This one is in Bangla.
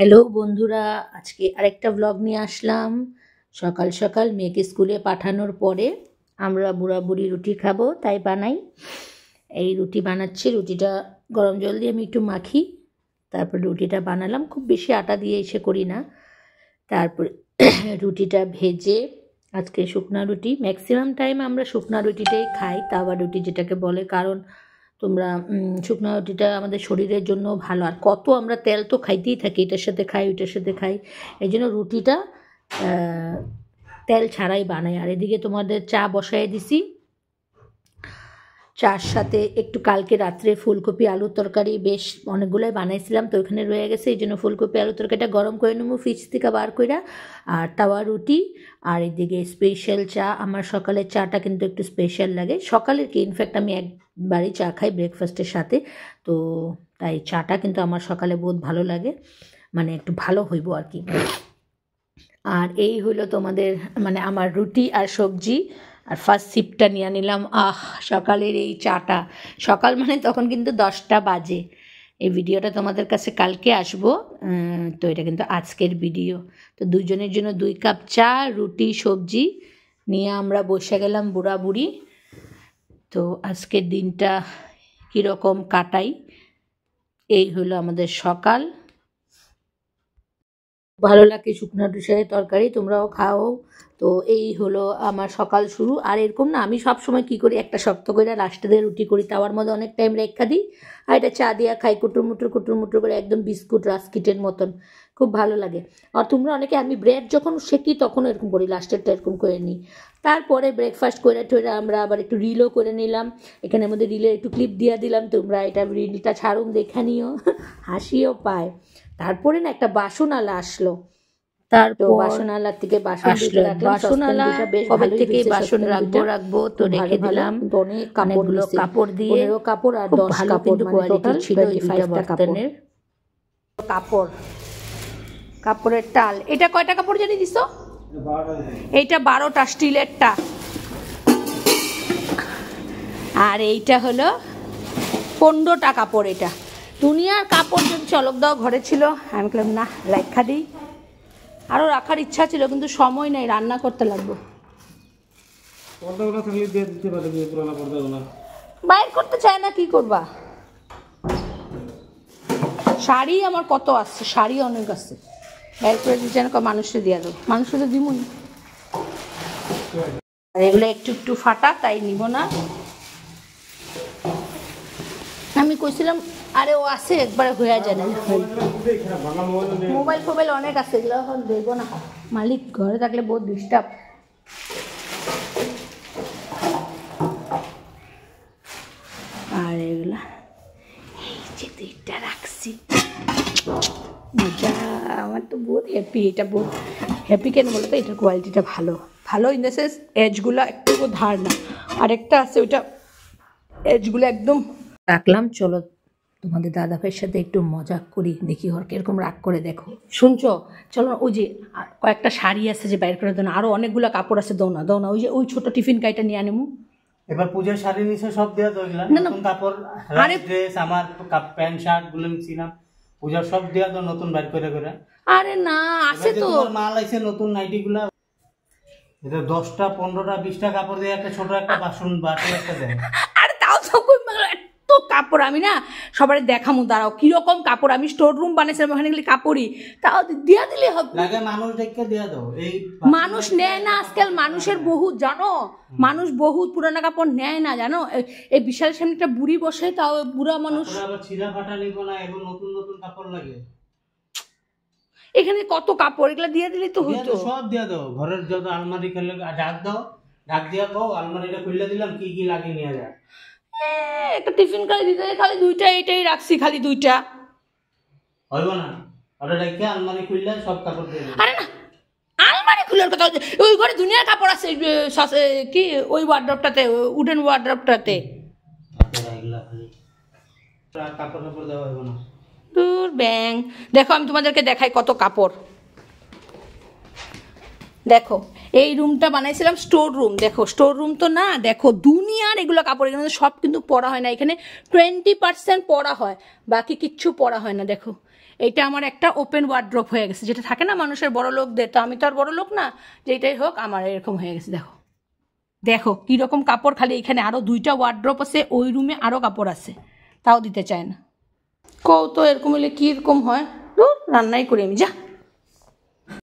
হ্যালো বন্ধুরা, আজকে আরেকটা ব্লগ নিয়ে আসলাম। সকাল সকাল মেয়েকে স্কুলে পাঠানোর পরে আমরা বুড়ি রুটি খাবো, তাই বানাই। এই রুটি বানাচ্ছি। রুটিটা গরম জল দিয়ে আমি একটু মাখি, তারপর রুটিটা বানালাম। খুব বেশি আটা দিয়ে এসে করি না। তারপরে রুটিটা ভেজে, আজকে শুকনা রুটি, ম্যাক্সিমাম টাইম আমরা শুকনা রুটিটাই খাই, তাওয়া রুটি যেটাকে বলে। কারণ তোমরা শুকনো রুটিটা আমাদের শরীরের জন্য ভালো। আর কত আমরা তেল তো খাইতেই থাকি, এটার সাথে খাই ওইটার সাথে খাই, এই জন্য রুটিটা তেল ছাড়াই বানাই। আর এদিকে তোমাদের চা বসাই দিছি। চার সাথে একটু কালকে রাত্রে ফুলকপি আলুর তরকারি বেশ অনেকগুলোই বানাইছিলাম, তো ওইখানে রয়ে গেছে, এই জন্য ফুলকপি আলুর তরকারিটা গরম করে নেবো ফ্রিজ থেকে বার করে। আর তাওয়া রুটি, আর এদিকে স্পেশাল চা। আমার সকালের চাটা কিন্তু একটু স্পেশাল লাগে সকালের কি, ইনফ্যাক্ট আমি একবারই চা খাই ব্রেকফাস্টের সাথে, তো তাই চাটা কিন্তু আমার সকালে বহুত ভালো লাগে, মানে একটু ভালো হইব আর কি। আর এই হলো তোমাদের মানে আমার রুটি আর সবজি। আর ফার্স্ট সিপটা নিয়ে নিলাম। সকালের এই চাটা, সকাল মানে তখন কিন্তু 10টা বাজে। এই ভিডিওটা তোমাদের কাছে কালকে আসবো, তো এটা কিন্তু আজকের ভিডিও। তো দুজনের জন্য 2 কাপ চা, রুটি, সবজি নিয়ে আমরা বসে গেলাম বুড়ি। তো আজকের দিনটা কীরকম কাটাই, এই হলো আমাদের সকাল। ভালো লাগে শুকনো টুসের তরকারি, তোমরাও খাও। তো এই হলো আমার সকাল শুরু। আর এরকম না, আমি সব সময় কি করি, একটা শক্ত করে লাস্টে দিয়ে রুটি করি, তাওয়ার মধ্যে অনেক টাইম রেখা দিই, আর এটা চা দিয়া খাই কুটুর মুটুর করে, একদম বিস্কুট রাস্কিটের মতন, খুব ভালো লাগে। আর তোমরা অনেকে, আমি ব্রেড যখন শেকি তখন এরকম করি, লাস্টেরটা এরকম করে নিই। তারপরে ব্রেকফাস্ট করে ঠরে আমরা আবার একটু রিলও করে নিলাম। এখানের মধ্যে রিলের একটু ক্লিপ দিয়ে দিলাম, তোমরা এটা রিলটা ছাড়ুন দেখে নিও, হাসিও পায়। তারপরে না একটা বাসনালা আসলো, তারপর বাসনালার থেকে বাসন বাসনালা কবে থেকে বাসন রাখবো তো রেখে দিলাম। অনেক কাপড় দিয়ে, 15 কাপড় আর 10 কাপড় টোটাল ছিল, এই 5টা কাপড়ের কাপড়ের টাল। এটা কয়টা কাপড় জানি দিছো? এইটা 12টা স্টিলেরটা। আর এইটা হলো 15টা কাপড়। এটা দুনিয়ার কাপড় যদি চলক দাও ঘরে ছিল, আমি বললাম না রেখা দিই। আরও রাখার ইচ্ছা ছিল কিন্তু সময় নেই, রান্না করতে লাগবে। বাইর করতে চায় না, কি করবা। শাড়ি আমার কত আসছে, শাড়ি অনেক আছে, বাইর করে দিচ্ছে না, মানুষকে দিয়ে দেবো, মানুষকে তো দিবই। আর এগুলো একটু একটু ফাটা, তাই নিব না। আমি কইছিলাম আরে ও আছে একবারে হয়ে যায় না। মোবাইল ফোবাইল অনেক আছে, এগুলো এখন দেখবো না, মালিক ঘরে থাকলে বহুত ডিস্টার্ব। আর এগুলা এই যে 2টা রাখছি, মজা। আমার তো বহুত হ্যাপি, এটা বহুত হ্যাপি কেন বলো তো, এটার কোয়ালিটিটা ভালো, ভালো ইন দ্য সেন্স এজগুলো একটু ধার না, আরেকটা আছে ওইটা এজগুলো একদম রাখলাম। চলো তোমাদের দাদা ভাইয়ের সাথে একটু মজা করি, দেখি ওর কিরকম রাগ করে, দেখো শুনছো। চলো, ওই যে কয়েকটা শাড়ি আছে যে বাইর করে দাও না, আরো অনেকগুলো কাপড় আছে, দাও না, ওই যে ওই ছোট টিফিন কাইটা নিয়ে আনেমু। এবার পূজার শাড়ি নিছে সব দেয়া তো, এগুলা নতুন কাপড়, আরে ড্রেস, আমার প্যান্ট শার্ট গুলো নিছিলাম, পূজার সব দেয়া তো নতুন বাইর করে। আরে না আছে তো, মাল আইছে নতুন নাইটি গুলা, এটা 10টা 15টা 20টা কাপড় দিয়ে একটা ছোট একটা বাসন বাটি একটা দেয়। আরে তাও তো এত কাপড় আমি না সবাই দেখামু, দাঁড়াও কিরকম কাপড়। আমি স্টোর রুম বানাইছিলাম, ওখানে গেলে কাপড়ই, তাও দিয়া দিলে হবে। লাগে মানুষ দেখে দিয়া দাও, এই মানুষ নেয় না আজকাল, মানুষের বহুত, জানো মানুষ বহুত পুরানা কাপড় নেয় না, জানো। এই বিশাল সামনে একটা বুড়ি বসে, তাও বুড়া মানুষ আবার ছিঁড়া ফাটা নিব না, এখন নতুন নতুন কাপড় লাগে। এখানে কত কাপড়, এগুলো দিয়ে দিলে তো হতো। সব দিয়ে দাও, ঘরের যত আলমারি খেলে ডাক দাও, ডাক দিয়া কও আলমারিটা খুলে দিলাম, কি কি লাগে নিয়ে যায়। একটা টিফিন কালি দিতে খালি 2টা, এটাই রাখছি খালি 2টা, হইব না। ওটা রেখে আলমারি খুললে সব কাপড় দিয়ে দেব। আরে না, আলমারি খুলার কথা, ওই ঘরে দুনিয়ার কাপড় আছে, কি ওই ওয়ার্ড্রপটাতে, উডেন ওয়ার্ড্রপটাতে কাপড় কাপড় দেওয়া হইব না। দূর ব্যাং। দেখো আমি তোমাদেরকে দেখাই কত কাপড়। দেখো এই রুমটা বানাইছিলাম স্টোর রুম, দেখো স্টোর রুম তো না, দেখো দুনিয়ার এগুলো কাপড়, এখানে সব কিন্তু পরা হয় না, এখানে 20% পরা হয়, বাকি কিচ্ছু পরা হয় না। দেখো এইটা আমার একটা ওপেন ওয়ার্ড্রোপ হয়ে গেছে, যেটা থাকে না মানুষের বড় লোকদের, তো আমি তো আর বড় লোক না, যেটাই হোক আমার এরকম হয়ে গেছে। দেখো দেখো কীরকম কাপড়, খালি এখানে আরও 2টা ওয়ার্ড্রোপ আছে, ওই রুমে আরও কাপড় আছে, তাও দিতে চায় না। কৌ তো এরকম হলে কীরকম হয়, রান্নাই করি আমি, যা।